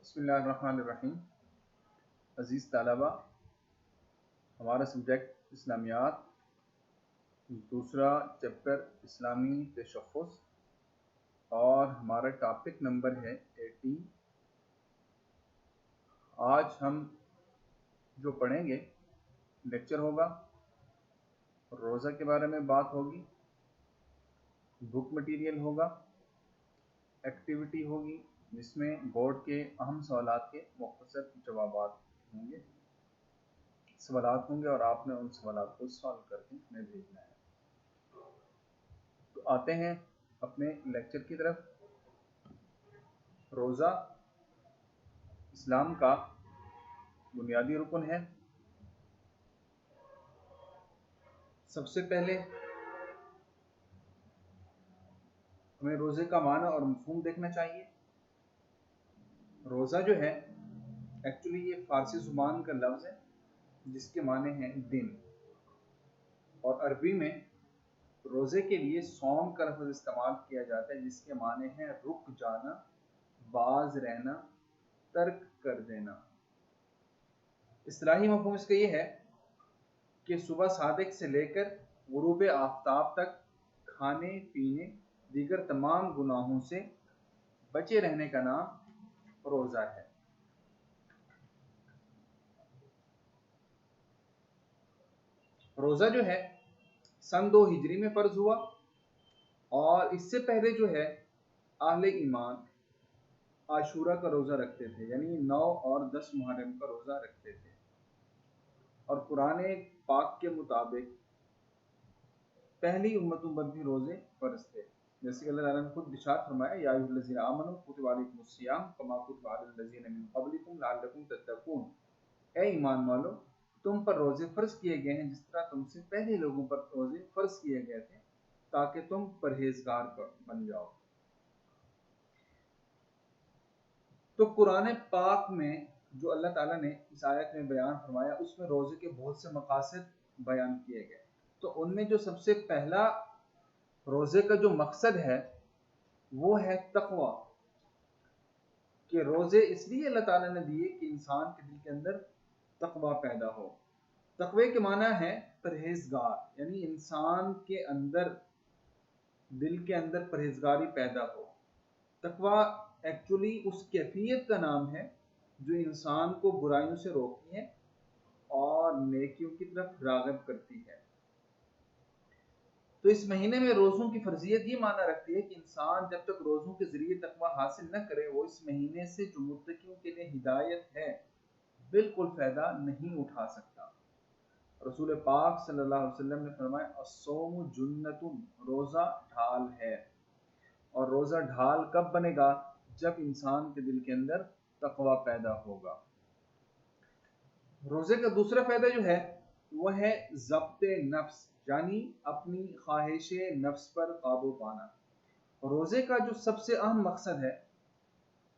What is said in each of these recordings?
بسم اللہ الرحمن الرحیم۔ عزیز طلبہ، ہمارا سبجیکٹ اسلامیات، دوسرا چیپٹر اسلامی تشخص، اور ہمارا ٹاپک نمبر ہے 18۔ آج ہم جو پڑھیں گے لیکچر ہوگا، روزہ کے بارے میں بات ہوگی، بک مٹیریل ہوگا، ایکٹیویٹی ہوگی جس میں بورڈ کے اہم سوالات کے مختصر جوابات ہوں گے، سوالات ہوں گے اور آپ نے ان سوالات کو سالو کر کے ہمیں بھیجنا ہے۔ تو آتے ہیں اپنے لیکچر کی طرف۔ روزہ اسلام کا بنیادی رکن ہے۔ سب سے پہلے ہمیں روزے کا معنی اور مفہوم دیکھنا چاہیے۔ روزہ جو ہے ایکچولی یہ فارسی زبان کا لفظ ہے جس کے معنی ہیں دن، اور عربی میں روزے کے لیے صوم کا لفظ استعمال کیا جاتا ہے جس کے معنی ہیں رک جانا، باز رہنا، ترک کر دینا۔ اصطلاحی مفہوم اس کا یہ ہے کہ صبح صادق سے لے کر غروب آفتاب تک کھانے پینے دیگر تمام گناہوں سے بچے رہنے کا نام روزہ ہے۔ روزہ جو ہے سن 2 ہجری میں فرض ہوا، اور اس سے پہلے جو ہے اہل ایمان عاشورہ کا روزہ رکھتے تھے، یعنی 9 اور 10 محرم کا روزہ رکھتے تھے، اور قرآن پاک کے مطابق پہلی امتوں پر بھی روزے فرض تھے، جیسے کہ اللہ تعالیٰ نے خود ارشاد فرمایا یا ایھا الذین آمنوا کتب علیکم الصیام کما کتب علی الذین من قبلکم لعلکم تتقون۔ اے ایمان والو، تم پر روزے فرض کیے گئے ہیں جس طرح تم سے پہلے لوگوں پر روزے فرض کیے گئے تھے تاکہ تم پرہیزگار بن جاؤ۔ تو قرآن پاک میں جو اللہ تعالیٰ نے اس آیت میں بیان فرمایا اس میں روزے کے بہت سے مقاصد بیان کیے گئے۔ تو ان میں جو سب سے پہلا روزے کا جو مقصد ہے وہ ہے تقوی، کہ روزے اس لیے اللہ تعالیٰ نے دیے کہ انسان کے دل کے اندر تقوی پیدا ہو۔ تقوی کے معنی ہے پرہیزگار، یعنی انسان کے اندر دل کے اندر پرہیزگاری پیدا ہو۔ تقوی ایکچولی اس کیفیت کا نام ہے جو انسان کو برائیوں سے روکتی ہے اور نیکیوں کی طرف راغب کرتی ہے۔ تو اس مہینے میں روزوں کی فرضیت یہ معنی رکھتی ہے کہ انسان جب تک روزوں کے ذریعے تقوی حاصل نہ کرے وہ اس مہینے سے جو متقیوں کے لیے ہدایت ہے بالکل فائدہ نہیں اٹھا سکتا۔ رسول پاک صلی اللہ علیہ وسلم نے فرمایا الصوم جنۃ، روزہ ڈھال ہے۔ اور روزہ ڈھال کب بنے گا؟ جب انسان کے دل کے اندر تقوی پیدا ہوگا۔ روزے کا دوسرا فائدہ جو ہے وہ ہے ضبط نفس، یعنی اپنی خواہش نفس پر قابو پانا۔ روزے کا جو سب سے اہم مقصد ہے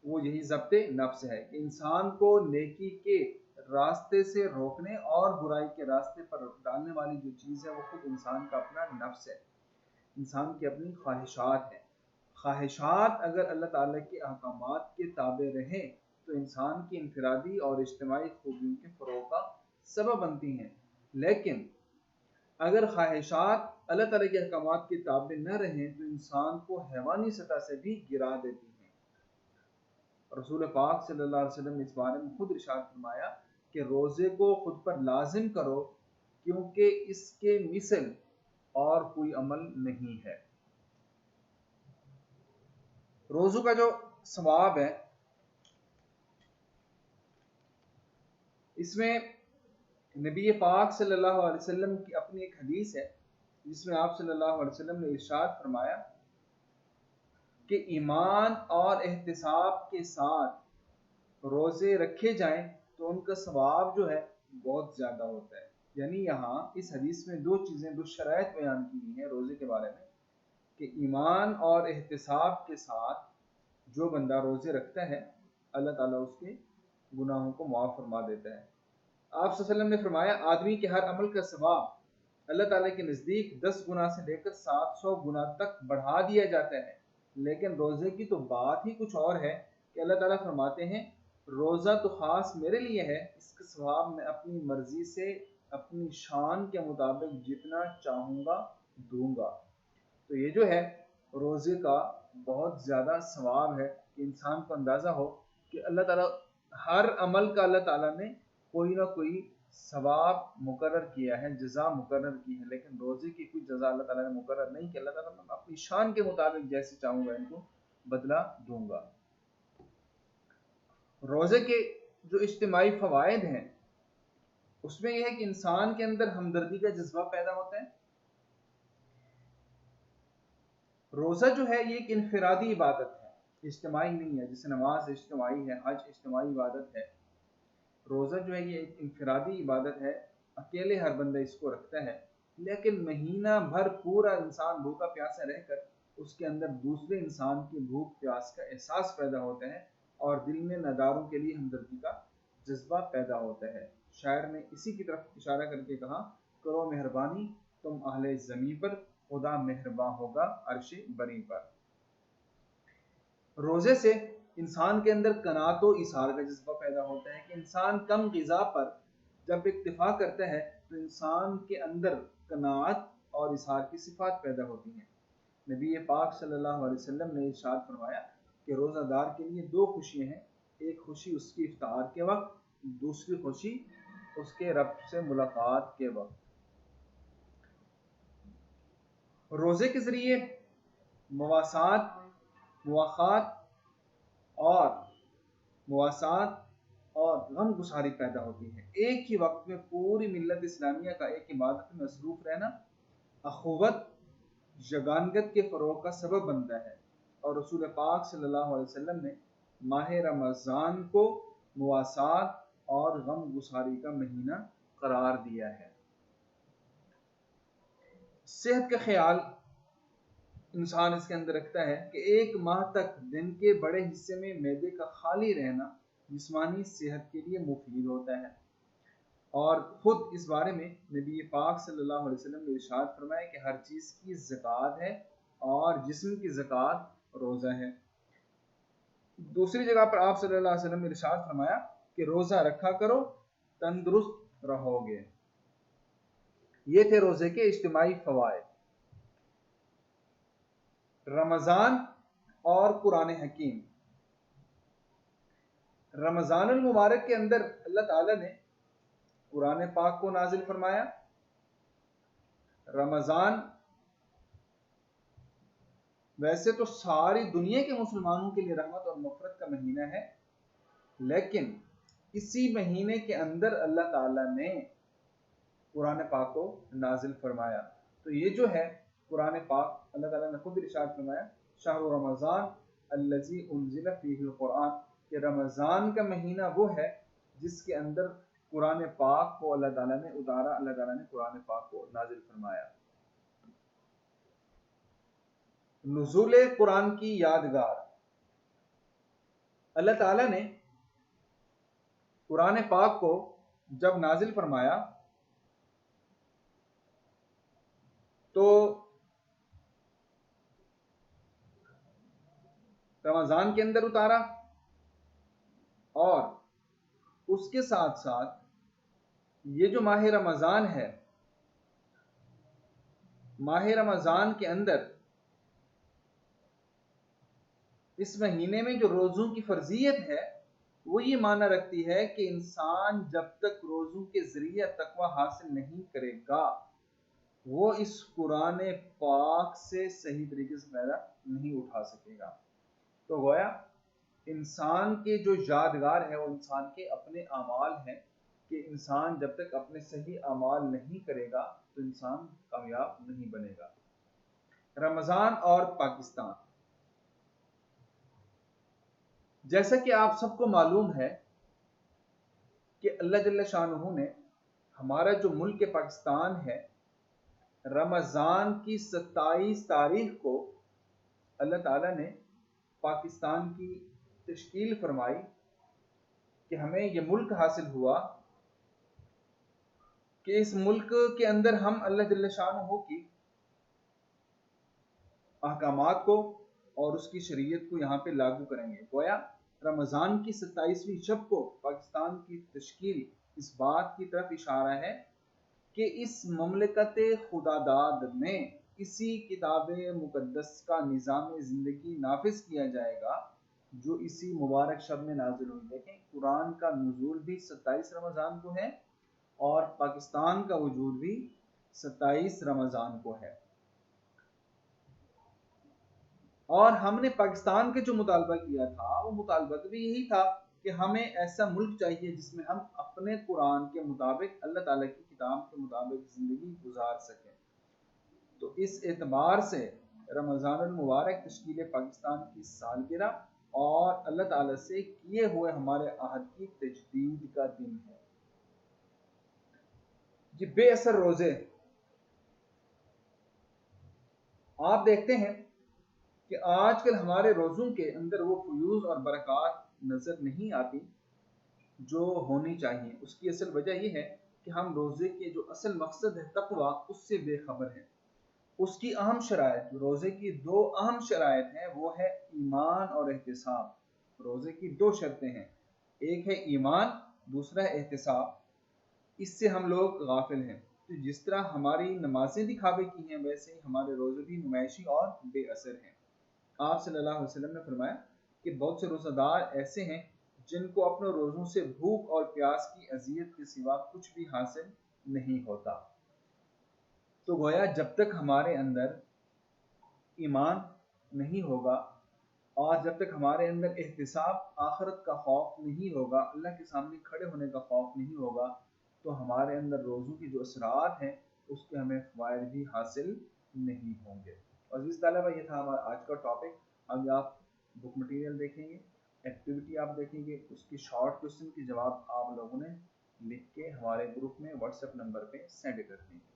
وہ یہی ضبط نفس ہے کہ انسان کو نیکی کے راستے سے روکنے اور برائی کے راستے پر ڈالنے والی جو چیز ہے وہ خود انسان کا اپنا نفس ہے، انسان کی اپنی خواہشات ہیں۔ خواہشات اگر اللہ تعالیٰ کے احکامات کے تابع رہیں تو انسان کی انفرادی اور اجتماعی خوبیوں کے فروغ کا سبب بنتی ہیں، لیکن اگر خواہشات اللہ تعالیٰ کے احکامات کے تابع نہ رہیں تو انسان کو حیوانی سطح سے بھی گرا دیتی ہیں۔ رسول پاک صلی اللہ علیہ وسلم نے اس بارے میں خود ارشاد فرمایا کہ روزے کو خود پر لازم کرو کیونکہ اس کے مثل اور کوئی عمل نہیں ہے۔ روزوں کا جو ثواب ہے اس میں نبی پاک صلی اللہ علیہ وسلم کی اپنی ایک حدیث ہے جس میں آپ صلی اللہ علیہ وسلم نے ارشاد فرمایا کہ ایمان اور احتساب کے ساتھ روزے رکھے جائیں تو ان کا ثواب جو ہے بہت زیادہ ہوتا ہے۔ یعنی یہاں اس حدیث میں دو چیزیں، دو شرائط بیان کی گئی ہیں روزے کے بارے میں، کہ ایمان اور احتساب کے ساتھ جو بندہ روزے رکھتا ہے اللہ تعالیٰ اس کے گناہوں کو معاف فرما دیتا ہے۔ آپ صلی اللہ علیہ وسلم نے فرمایا آدمی کے ہر عمل کا ثواب اللہ تعالیٰ کے نزدیک 10 گنا سے لے کر 700 گنا تک بڑھا دیا جاتا ہے، لیکن روزے کی تو بات ہی کچھ اور ہے کہ اللہ تعالیٰ فرماتے ہیں روزہ تو خاص میرے لیے ہے، اس کا ثواب میں اپنی مرضی سے اپنی شان کے مطابق جتنا چاہوں گا دوں گا۔ تو یہ جو ہے روزے کا بہت زیادہ ثواب ہے کہ انسان کو اندازہ ہو کہ اللہ تعالیٰ ہر عمل کا اللہ تعالیٰ نے کوئی نہ کوئی ثواب مقرر کیا ہے، جزا مقرر کی ہے، لیکن روزے کی کوئی جزا اللہ تعالیٰ نے مقرر نہیں کہ اللہ تعالیٰ میں اپنی شان کے مطابق جیسے چاہوں گا ان کو بدلہ دوں گا۔ روزے کے جو اجتماعی فوائد ہیں اس میں یہ ہے کہ انسان کے اندر ہمدردی کا جذبہ پیدا ہوتا ہے۔ روزہ جو ہے یہ ایک انفرادی عبادت ہے، اجتماعی نہیں ہے، جیسے نماز اجتماعی ہے، حج اجتماعی عبادت ہے۔ روزہ جو ہے یہ ایک انفرادی عبادت ہے، اکیلے ہر بندہ اس کو رکھتا ہے، لیکن مہینہ بھر پورا انسان بھوکا پیاسا رہ کر اس کے اندر دوسرے انسان کی بھوک پیاس کا احساس پیدا ہوتا ہے اور دل میں نداروں کے لیے ہمدردی کا جذبہ پیدا ہوتا ہے۔ شاعر نے اسی کی طرف اشارہ کر کے کہا، کرو مہربانی تم اہل زمیں پر، خدا مہرباں ہوگا عرش بری پر۔ روزے سے انسان کے اندر قناعت و ایثار کا جذبہ پیدا ہوتا ہے کہ انسان کم غذا پر جب اکتفا کرتا ہے تو انسان کے اندر قناعت اور ایثار کی صفات پیدا ہوتی ہیں۔ نبی پاک صلی اللہ علیہ وسلم نے ارشاد فرمایا کہ روزہ دار کے لیے دو خوشیاں ہیں، ایک خوشی اس کی افطار کے وقت، دوسری خوشی اس کے رب سے ملاقات کے وقت۔ روزے کے ذریعے مواسات اور غم گساری پیدا ہوتی ہے۔ ایک ہی وقت میں پوری ملت اسلامیہ کا ایک عبادت میں مصروف رہنا اخوت یگانگت کے فروغ کا سبب بنتا ہے، اور رسول پاک صلی اللہ علیہ وسلم نے ماہ رمضان کو مواسات اور غم گساری کا مہینہ قرار دیا ہے۔ صحت کا خیال انسان اس کے اندر رکھتا ہے کہ ایک ماہ تک دن کے بڑے حصے میں معدے کا خالی رہنا جسمانی صحت کے لیے مفید ہوتا ہے، اور خود اس بارے میں نبی پاک صلی اللہ علیہ وسلم نے ارشاد فرمایا کہ ہر چیز کی زکوٰۃ ہے اور جسم کی زکوٰۃ روزہ ہے۔ دوسری جگہ پر آپ صلی اللہ علیہ وسلم نے ارشاد فرمایا کہ روزہ رکھا کرو تندرست رہو گے۔ یہ تھے روزے کے اجتماعی فوائد۔ رمضان اور قرآن حکیم۔ رمضان المبارک کے اندر اللہ تعالیٰ نے قرآن پاک کو نازل فرمایا۔ رمضان ویسے تو ساری دنیا کے مسلمانوں کے لیے رحمت اور مغفرت کا مہینہ ہے، لیکن اسی مہینے کے اندر اللہ تعالیٰ نے قرآن پاک کو نازل فرمایا۔ تو یہ جو ہے قرآن پاک، اللہ تعالیٰ نے خود ارشاد فرمایا شہر رمضان الذی انزل فیہ القرآن، کہ رمضان کا مہینہ وہ ہے جس کے اندر قرآن پاک کو اللہ تعالیٰ نے اتارا، اللہ تعالیٰ نے قرآن پاک کو نازل فرمایا۔ نزول قرآن کی یادگار۔ اللہ تعالیٰ نے قرآن پاک کو جب نازل فرمایا تو رمضان کے اندر اتارا، اور اس کے ساتھ ساتھ یہ جو ماہ رمضان ہے، ماہ رمضان کے اندر اس مہینے میں جو روزوں کی فرضیت ہے وہ یہ معنی رکھتی ہے کہ انسان جب تک روزوں کے ذریعے تقوی حاصل نہیں کرے گا وہ اس قرآن پاک سے صحیح طریقے سے فائدہ نہیں اٹھا سکے گا۔ تو گویا انسان کے جو یادگار ہے وہ انسان کے اپنے اعمال ہیں، کہ انسان جب تک اپنے صحیح اعمال نہیں کرے گا تو انسان کامیاب نہیں بنے گا۔ رمضان اور پاکستان۔ جیسا کہ آپ سب کو معلوم ہے کہ اللہ جل شانہ نے ہمارا جو ملک پاکستان ہے، رمضان کی 27 تاریخ کو اللہ تعالیٰ نے پاکستان کی تشکیل فرمائی کہ ہمیں یہ ملک حاصل ہوا کہ اس ملک کے اندر ہم اللہ جل شانہ کی احکامات کو اور اس کی شریعت کو یہاں پہ لاگو کریں گے۔ گویا رمضان کی 27ویں شب کو پاکستان کی تشکیل اس بات کی طرف اشارہ ہے کہ اس مملکت خداداد میں اسی کتاب مقدس کا نظام زندگی نافذ کیا جائے گا جو اسی مبارک شب میں نازل ہوئی. دیکھیں قرآن کا نزول بھی 27 رمضان کو ہے اور پاکستان کا وجود بھی 27 رمضان کو ہے. اور ہم نے پاکستان کے جو مطالبہ کیا تھا وہ مطالبہ بھی یہی تھا کہ ہمیں ایسا ملک چاہیے جس میں ہم اپنے قرآن کے مطابق اللہ تعالیٰ کی کتاب کے مطابق زندگی گزار سکیں. تو اس اعتبار سے رمضان المبارک تشکیل پاکستان کی سالگرہ اور اللہ تعالیٰ سے کیے ہوئے ہمارے عہد کی تجدید کا دن ہے. جی بے اثر روزے. آپ دیکھتے ہیں کہ آج کل ہمارے روزوں کے اندر وہ فیوز اور برکات نظر نہیں آتی جو ہونی چاہیے. اس کی اصل وجہ یہ ہے کہ ہم روزے کے جو اصل مقصد ہے تقویٰ اس سے بے خبر ہیں. اس کی اہم شرائط، روزے کی 2 اہم شرائط ہیں، وہ ہے ایمان اور احتساب. روزے کی 2 شرطیں ہیں، ایک ہے ایمان، دوسرا ہے احتساب. اس سے ہم لوگ غافل ہیں. تو جس طرح ہماری نمازیں دکھاوے کی ہیں ویسے ہی ہمارے روزے بھی نمائشی اور بے اثر ہیں. آپ صلی اللہ علیہ وسلم نے فرمایا کہ بہت سے روزہ دار ایسے ہیں جن کو اپنے روزوں سے بھوک اور پیاس کی اذیت کے سوا کچھ بھی حاصل نہیں ہوتا. تو گویا جب تک ہمارے اندر ایمان نہیں ہوگا اور جب تک ہمارے اندر احتساب، آخرت کا خوف نہیں ہوگا، اللہ کے سامنے کھڑے ہونے کا خوف نہیں ہوگا، تو ہمارے اندر روزوں کی جو اثرات ہیں اس کے ہمیں فوائد بھی حاصل نہیں ہوں گے. اور اس طالبہ یہ تھا ہمارا آج کا ٹاپک. اب آپ بک مٹیریل دیکھیں گے، ایکٹیویٹی آپ دیکھیں گے، اس کی شارٹ کوشچن کے جواب آپ لوگوں نے لکھ کے ہمارے گروپ میں واٹس ایپ نمبر پہ سینڈ کر دیں گے.